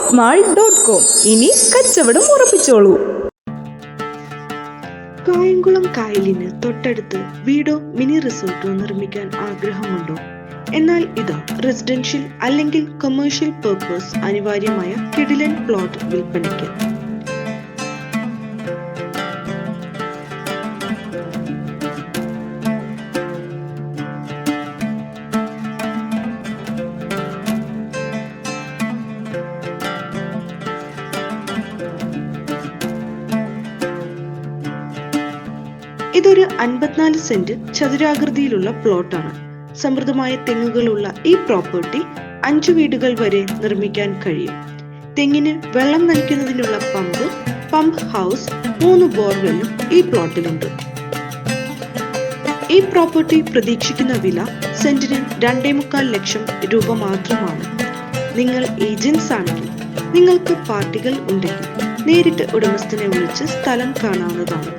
shopmall.com. ഇനി കച്ചവടം ഉറപ്പിച്ചോളൂ. കായംകുളം കായലിന് തൊട്ടടുത്ത് വീടോ മിനി റിസോർട്ടോ നിർമ്മിക്കാൻ ആഗ്രഹമുണ്ടോ? എന്നാൽ ഇതാ റെസിഡൻഷ്യൽ അല്ലെങ്കിൽ കൊമേഴ്ഷ്യൽ പർപ്പസ് അനിവാര്യമായ കിടിലൻ പ്ലോട്ട് വിൽപ്പനയ്ക്ക്. ഇതൊരു 54 സെന്റ് ചതുരാകൃതിയിലുള്ള പ്ലോട്ടാണ്. സമൃദ്ധമായ തെങ്ങുകളുള്ള ഈ പ്രോപ്പർട്ടി 5 വീടുകൾ വരെ നിർമ്മിക്കാൻ കഴിയും. തെങ്ങിന് വെള്ളം നനയ്ക്കുന്നതിനുള്ള പമ്പ് ഹൗസ്, 3 ബോർവെല്ലും ഈ പ്ലോട്ടിലുണ്ട്. ഈ പ്രോപ്പർട്ടി പ്രതീക്ഷിക്കുന്ന വില സെന്റിന് 2.25 ലക്ഷം രൂപ മാത്രമാണ്. നിങ്ങൾ ഏജൻസ് ആണെങ്കിൽ, നിങ്ങൾക്ക് പാർട്ടികൾ ഉണ്ടെങ്കിൽ നേരിട്ട് ഉടമസ്ഥനെ വിളിച്ച് സ്ഥലം കാണാവുന്നതാണ്.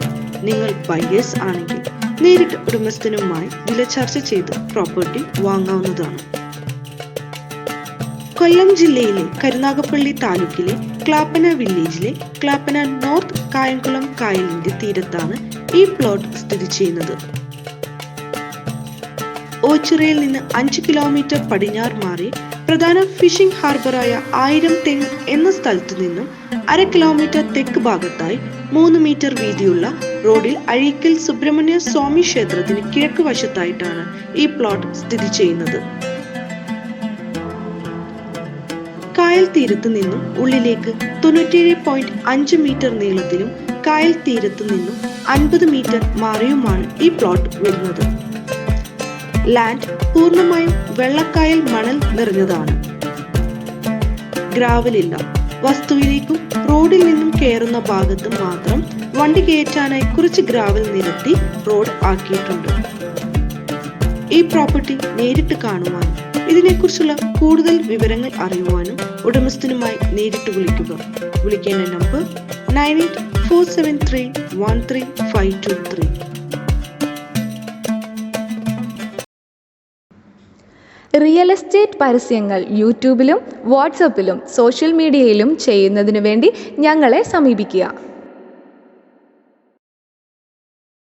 നിങ്ങൾ ബയേഴ്സ് ആണെങ്കിൽ നേരിട്ട് ഉടമസ്ഥനുമായി വില ചർച്ച ചെയ്ത് പ്രോപ്പർട്ടി വാങ്ങാവുന്നതാണ്. കൊല്ലം ജില്ലയിലെ കരുനാഗപ്പള്ളി താലൂക്കിലെ ക്ലാപ്പന വില്ലേജിലെ ക്ലാപ്പന നോർത്ത് കായംകുളം കായലിന്റെ തീരത്താണ് ഈ പ്ലോട്ട് സ്ഥിതി ചെയ്യുന്നത്. ഓച്ചിറയിൽ നിന്ന് 5 കിലോമീറ്റർ പടിഞ്ഞാറ് മാറി പ്രധാന ഫിഷിംഗ് ഹാർബറായ 1000 തെങ്ങ് എന്ന സ്ഥലത്തു നിന്നും 1/2 കിലോമീറ്റർ തെക്ക് ഭാഗത്തായി 3 മീറ്റർ വീതിയുള്ള റോഡിൽ അഴീക്കൽ സുബ്രഹ്മണ്യ സ്വാമി ക്ഷേത്രത്തിന് കിഴക്ക് വശത്തായിട്ടാണ് ഈ പ്ലോട്ട് സ്ഥിതി ചെയ്യുന്നത്. കായൽ തീരത്ത് നിന്നും ഉള്ളിലേക്ക് 97.5 മീറ്റർ നീളത്തിലും കായൽ തീരത്ത് നിന്നും 50 മീറ്റർ മാറിയുമാണ് ഈ പ്ലോട്ട് വരുന്നത്. ലാൻഡ് പൂർണ്ണമായും വെള്ളക്കായൽ മണൽ നിറഞ്ഞതാണ്. ഗ്രാവലില്ല. വസ്തുവിലേക്കും റോഡിൽ നിന്നും കയറുന്ന ഭാഗത്ത് മാത്രം വണ്ടി കയറ്റാനായി കുറച്ച് ഗ്രാവൽ നിരത്തി റോഡ് ആക്കിയിട്ടുണ്ട്. ഈ പ്രോപ്പർട്ടി നേരിട്ട് കാണുവാനും ഇതിനെക്കുറിച്ചുള്ള കൂടുതൽ വിവരങ്ങൾ അറിയുവാനും ഉടമസ്ഥനുമായി നേരിട്ട് വിളിക്കുക. വിളിക്കേണ്ട നമ്പർ 9847313523. റിയൽ എസ്റ്റേറ്റ് പരസ്യങ്ങൾ യൂട്യൂബിലും വാട്സപ്പിലും സോഷ്യൽ മീഡിയയിലും ചെയ്യുന്നതിനു വേണ്ടി ഞങ്ങളെ സമീപിക്കുക.